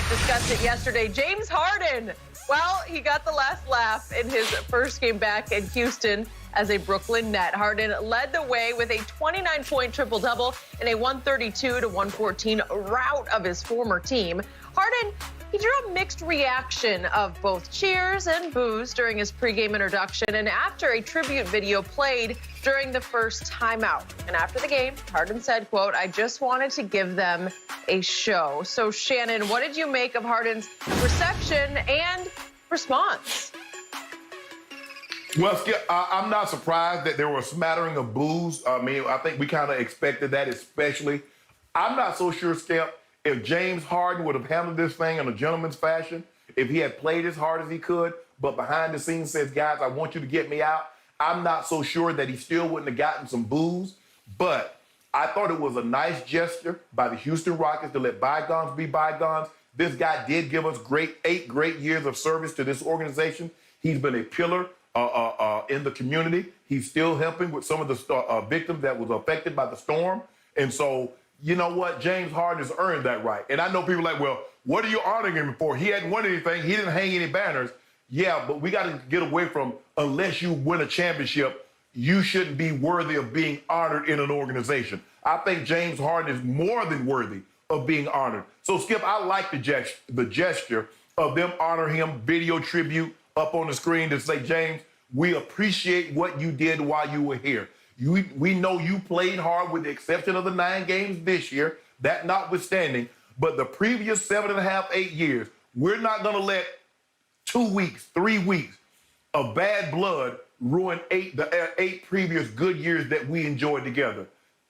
discussed it yesterday. James Harden, well, he got the last laugh in his first game back in Houston as a Brooklyn Net. Harden led the way with a 29-point triple-double in a 132-114 rout of his former team. Harden, he drew a mixed reaction of both cheers and boos during his pregame introduction and after a tribute video played during the first timeout. And after the game, Harden said, quote, "I just wanted to give them a show." So, Shannon, what did you make of Harden's reception and response? Well, Skip, I'm not surprised that there were a smattering of boos. I mean, I think we kind of expected that, especially. I'm not so sure, Skip, if James Harden would have handled this thing in a gentleman's fashion, if he had played as hard as he could, but behind the scenes says, guys, I want you to get me out, I'm not so sure that he still wouldn't have gotten some boos. But I thought it was a nice gesture by the Houston Rockets to let bygones be bygones. This guy did give us 8 great years of service to this organization. He's been a pillar in the community. He's still helping with some of the victims that was affected by the storm. And so, you know what? James Harden has earned that right. And I know people are like, well, what are you honoring him for? He hadn't won anything. He didn't hang any banners. Yeah, but we got to get away from, unless you win a championship, you shouldn't be worthy of being honored in an organization. I think James Harden is more than worthy of being honored. So, Skip, I like the gesture of them honoring him, video tribute up on the screen to say, James, we appreciate what you did while you were here. We know you played hard with the exception of the 9 games this year, that notwithstanding, but the previous 7.5, 8 years, we're not going to let 2 weeks, 3 weeks of bad blood ruin the 8 previous good years that we enjoyed together.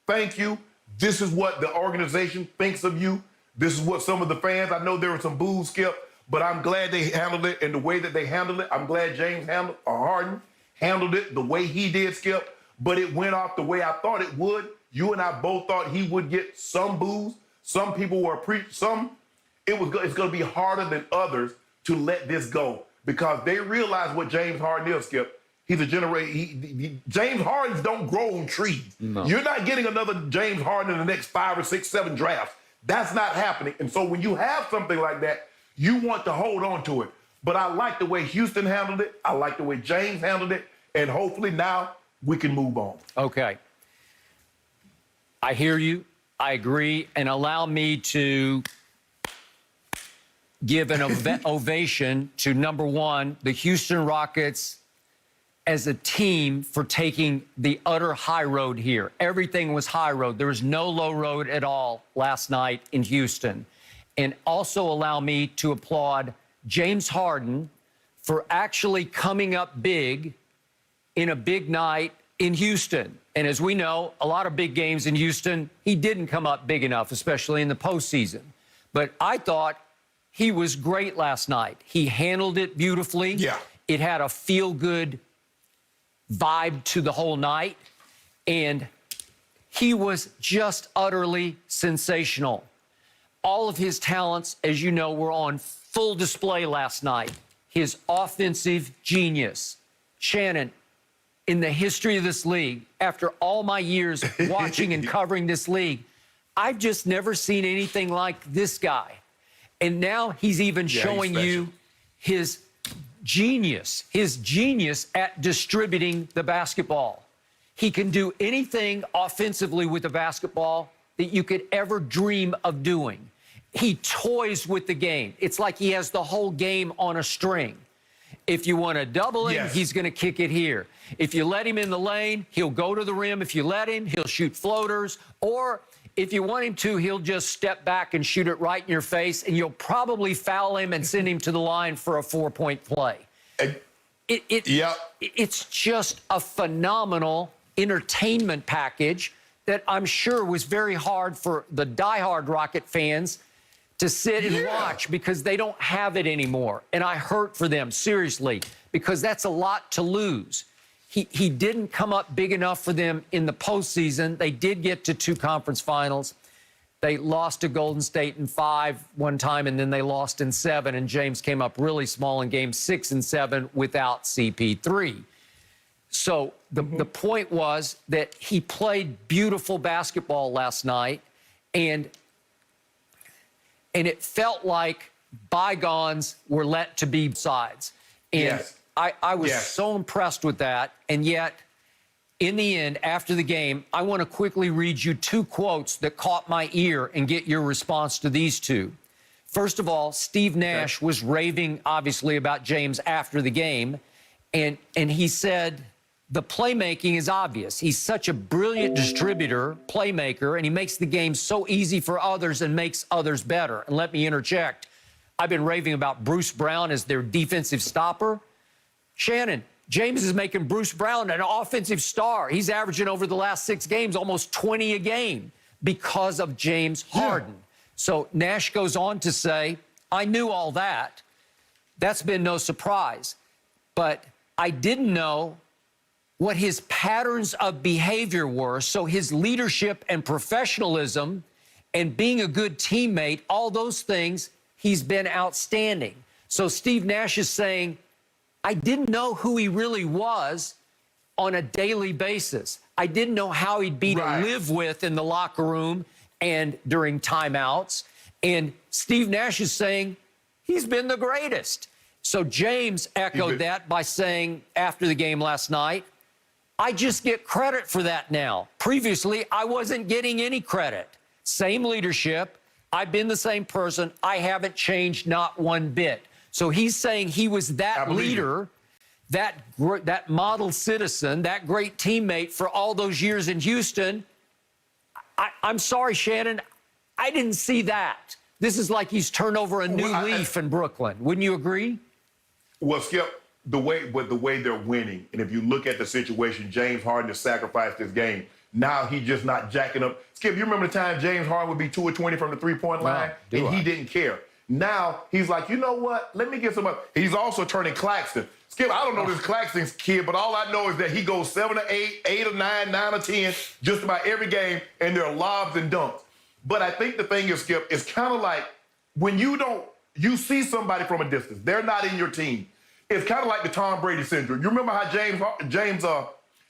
Thank you. This is what the organization thinks of you. This is what some of the fans, I know there were some boos, Skip, but I'm glad they handled it in the way that they handled it. I'm glad James Harden handled it the way he did, Skip. But it went off the way I thought it would. You and I both thought he would get some boos. Some people were it's going to be harder than others to let this go because they realize what James Harden is, Skip. He's a James Hardens don't grow on trees. No. You're not getting another James Harden in the next 5 or 6, 7 drafts. That's not happening. And so when you have something like that, you want to hold on to it. But I like the way Houston handled it. I like the way James handled it. And hopefully now we can move on. Okay. I hear you. I agree. And allow me to give an ovation to, number one, the Houston Rockets as a team for taking the utter high road here. Everything was high road. There was no low road at all last night in Houston. And also allow me to applaud James Harden for actually coming up big in a big night in Houston. And as we know, a lot of big games in Houston, he didn't come up big enough, especially in the postseason. But I thought he was great last night. He handled it beautifully. Yeah. It had a feel-good vibe to the whole night. And he was just utterly sensational. All of his talents, as you know, were on full display last night. His offensive genius. Shannon, in the history of this league, after all my years watching and covering this league, I've just never seen anything like this guy. And now he's even showing you his genius at distributing the basketball. He can do anything offensively with the basketball that you could ever dream of doing. He toys with the game. It's like he has the whole game on a string. If you want to double him, he's going to kick it here. If you let him in the lane, he'll go to the rim. If you let him, he'll shoot floaters. Or if you want him to, he'll just step back and shoot it right in your face, and you'll probably foul him and send him to the line for a 4-point play. It's just a phenomenal entertainment package that I'm sure was very hard for the diehard Rocket fans to sit and watch because they don't have it anymore. And I hurt for them, seriously, because that's a lot to lose. He didn't come up big enough for them in the postseason. They did get to 2 conference finals. They lost to Golden State in 5 one time, and then they lost in 7, and James came up really small in games 6 and 7 without CP3. So the point was that he played beautiful basketball last night, and it felt like bygones were let to be sides. And Yes. I was Yes. so impressed with that. And yet, in the end, after the game, I want to quickly read you two quotes that caught my ear and get your response to these two. First of all, Steve Nash was raving, obviously, about James after the game. And he said, the playmaking is obvious. He's such a brilliant distributor, playmaker, and he makes the game so easy for others and makes others better. And let me interject. I've been raving about Bruce Brown as their defensive stopper. Shannon, James is making Bruce Brown an offensive star. He's averaging over the last 6 games almost 20 a game because of James Harden. So Nash goes on to say, I knew all that. That's been no surprise. But I didn't know what his patterns of behavior were. So his leadership and professionalism and being a good teammate, all those things, he's been outstanding. So Steve Nash is saying, I didn't know who he really was on a daily basis. I didn't know how he'd be to live with in the locker room and during timeouts. And Steve Nash is saying he's been the greatest. So James echoed that by saying after the game last night, I just get credit for that now. Previously, I wasn't getting any credit. Same leadership. I've been the same person. I haven't changed not one bit. So he's saying he was that leader, that model citizen, that great teammate for all those years in Houston. I'm sorry, Shannon, I didn't see that. This is like he's turned over a new leaf in Brooklyn. Wouldn't you agree? Well, Skip, the way they're winning, and if you look at the situation, James Harden has sacrificed this game. Now he's just not jacking up. Skip, you remember the time James Harden would be 2 of 20 from the three-point line, and he didn't care. Now he's like, you know what? Let me get some up. He's also turning Claxton. Skip, I don't know this Claxton kid, but all I know is that he goes 7 or 8, 8 or 9, 9 or 10, just about every game, and there are lobs and dunks. But I think the thing is, Skip, it's kind of like when you see somebody from a distance, they're not in your team. It's kind of like the Tom Brady syndrome. You remember how James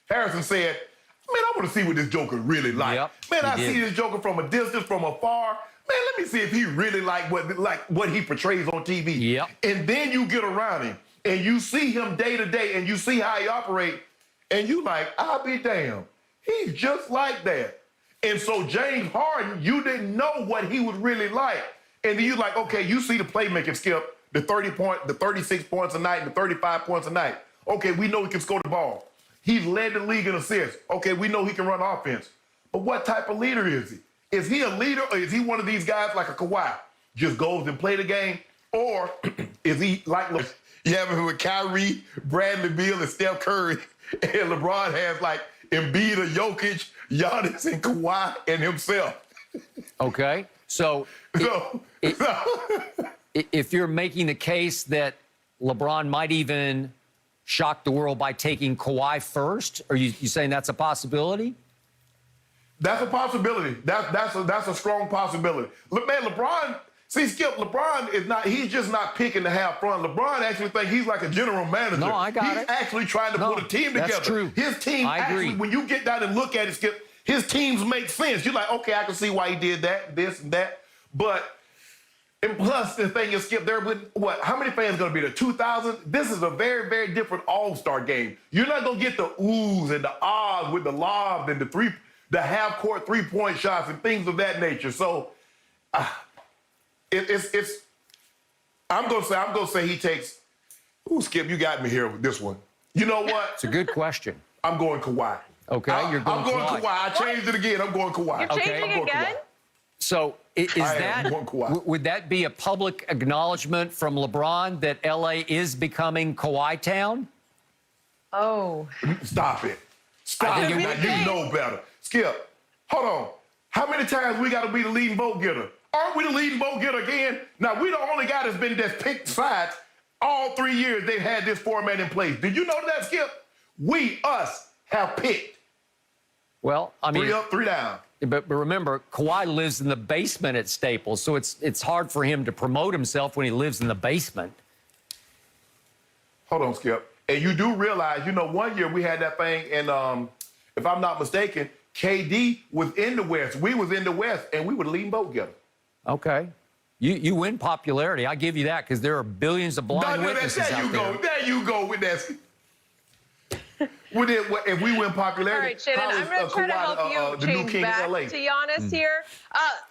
Harrison said, man, I want to see what this joker really like. Yep, man, I see this joker from a distance, from afar. Man, let me see if he really like what he portrays on TV. Yep. And then you get around him and you see him day to day and you see how he operates and you like, I'll be damned. He's just like that. And so James Harden, you didn't know what he was really like. And then you like, okay, you see the playmaking, Skip, the 36 points a night and the 35 points a night. Okay, we know he can score the ball. He's led the league in assists. Okay, we know he can run offense. But what type of leader is he? Is he a leader or is he one of these guys like a Kawhi? Just goes and play the game? Or is he like you have him with Kyrie, Bradley Beal, and Steph Curry, and LeBron has like Embiid, or Jokic, Giannis, and Kawhi, and himself? Okay, so if you're making the case that LeBron might even shock the world by taking Kawhi first, are you saying that's a possibility? That's a possibility. That's a strong possibility. Look, man, LeBron, see, Skip, LeBron is not, he's just not picking to have fun. LeBron actually thinks he's like a general manager. No, I got it. He's actually trying to put a team together. That's true. His team, I agree. when you get down and look at it, Skip, his teams make sense. You're like, okay, I can see why he did that, this, and that. And plus, the thing is, Skip, there with what? How many fans going to be there? 2,000? This is a very, very different all-star game. You're not going to get the oohs and the ahs with the lobs and the half-court three-point shots and things of that nature. So, it's. I'm gonna say he takes. Ooh, Skip, you got me here with this one. You know what? It's a good question. I'm going Kawhi. Okay, you're going I'm going Kawhi. Kawhi. I changed it again. I'm going Kawhi. You're changing again? So would that be a public acknowledgement from LeBron that LA is becoming Kawhi Town? Oh. Stop it. Stop it. You know better. Skip, hold on. How many times we got to be the leading vote getter? Aren't we the leading vote getter again? Now, we the only guy that's picked sides all 3 years they've had this format in place. Did you know that, Skip? Us, have picked. Well, I mean, 3 up, 3 down. But remember, Kawhi lives in the basement at Staples, so it's hard for him to promote himself when he lives in the basement. Hold on, Skip. And you do realize, one year we had that thing, and if I'm not mistaken, KD was in the West. We was in the West, and we were the leading vote getter. Okay. You win popularity. I give you that because there are billions of blind witnesses out there. There you go with that. If we win popularity, all right, Shannon, I'm going to try to help you change back to Giannis here.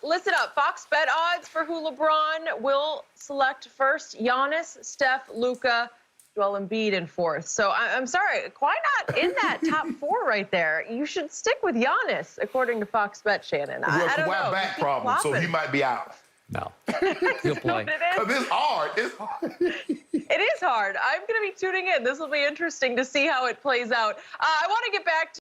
Listen up. Fox Bet odds for who LeBron will select first: Giannis, Steph, Luka, Joel Embiid in fourth. So I'm sorry, Kawhi not in that top four right there. You should stick with Giannis, according to Fox Bet, Shannon. Well, I don't Kawhi know. back problem, so he might be out. No, he'll play. Because it's hard. It's hard. It is hard. I'm going to be tuning in. This will be interesting to see how it plays out. I want to get back to